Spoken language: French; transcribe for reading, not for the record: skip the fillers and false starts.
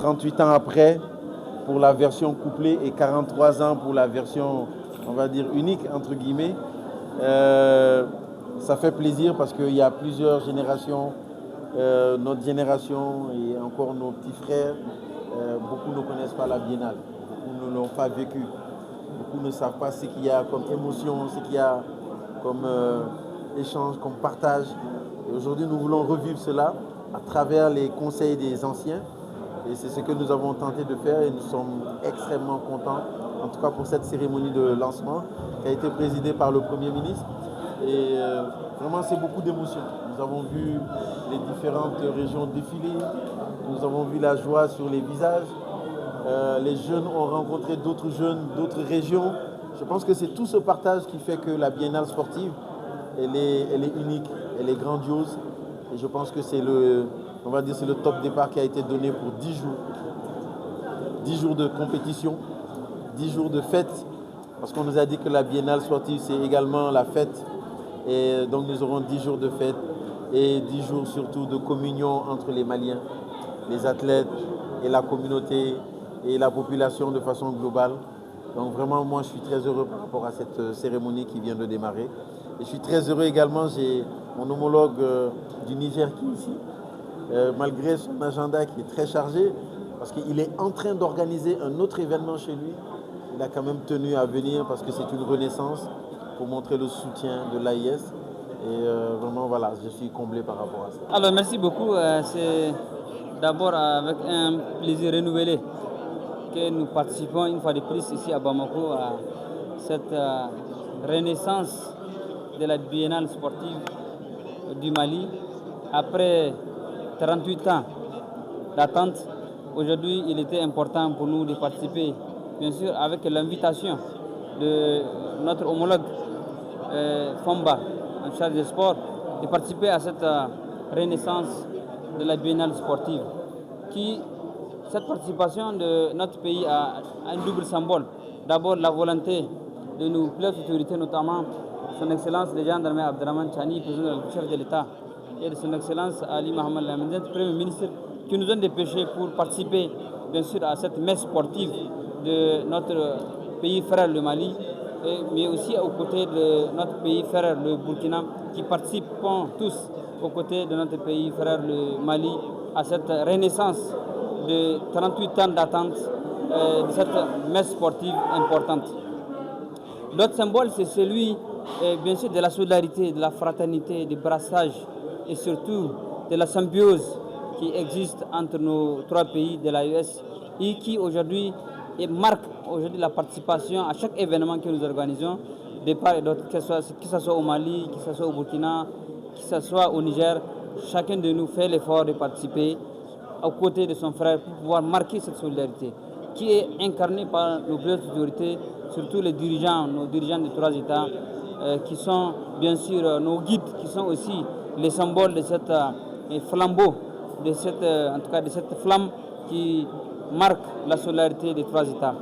38 ans après pour la version couplée et 43 ans pour la version, on va dire, unique, entre guillemets. Ça fait plaisir parce qu'il y a plusieurs générations, notre génération et encore nos petits frères, beaucoup ne connaissent pas la biennale, beaucoup ne l'ont pas vécu, beaucoup ne savent pas ce qu'il y a comme émotion, ce qu'il y a comme échange, comme partage. Et aujourd'hui, nous voulons revivre cela à travers les conseils des anciens. Et c'est ce que nous avons tenté de faire et nous sommes extrêmement contents, en tout cas pour cette cérémonie de lancement qui a été présidée par le Premier ministre. Et vraiment, c'est beaucoup d'émotions. Nous avons vu les différentes régions défiler, nous avons vu la joie sur les visages. Les jeunes ont rencontré d'autres jeunes, d'autres régions. Je pense que c'est tout ce partage qui fait que la biennale sportive, elle est unique, elle est grandiose. Et je pense que c'est on va dire, c'est le top départ qui a été donné pour 10 jours. 10 jours de compétition, 10 jours de fête, parce qu'on nous a dit que la biennale sportive, c'est également la fête. Et donc nous aurons 10 jours de fête et 10 jours surtout de communion entre les Maliens, les athlètes et la communauté et la population de façon globale. Donc vraiment, moi, je suis très heureux par rapport à cette cérémonie qui vient de démarrer. Et je suis très heureux également, j'ai mon homologue du Niger qui est ici, malgré son agenda qui est très chargé, parce qu'il est en train d'organiser un autre événement chez lui. Il a quand même tenu à venir parce que c'est une renaissance pour montrer le soutien de l'AIS. Et vraiment, voilà, je suis comblé par rapport à ça. Alors, merci beaucoup. C'est d'abord avec un plaisir renouvelé que nous participons une fois de plus ici à Bamako à cette renaissance de la biennale sportive du Mali. Après 38 ans d'attente, aujourd'hui, il était important pour nous de participer, bien sûr, avec l'invitation de notre homologue Fomba, en charge des sports, de participer à cette renaissance de la biennale sportive. Cette participation de notre pays a un double symbole. D'abord, la volonté de nos plus hautes autorités, notamment son Excellence le gendarme Abdraman Chani, président du chef de l'État, et de son Excellence Ali Mohamed Lamine, Premier ministre, qui nous ont dépêchés pour participer, bien sûr, à cette messe sportive de notre pays frère, le Mali, mais aussi aux côtés de notre pays frère, le Burkina, qui participent tous aux côtés de notre pays frère, le Mali, à cette renaissance de 38 ans d'attente de cette messe sportive importante. L'autre symbole, c'est celui, bien sûr, de la solidarité, de la fraternité, du brassage et surtout de la symbiose qui existe entre nos trois pays de l'AES et qui aujourd'hui marque la participation à chaque événement que nous organisons, de part et d'autre, que ce soit au Mali, que ce soit au Burkina, que ce soit au Niger. Chacun de nous fait l'effort de participer aux côtés de son frère pour pouvoir marquer cette solidarité qui est incarnée par nos plus hautes autorités, surtout nos dirigeants des trois États, qui sont bien sûr nos guides, qui sont aussi les symboles de cette flambeau, en tout cas de cette flamme qui marque la solidarité des trois États.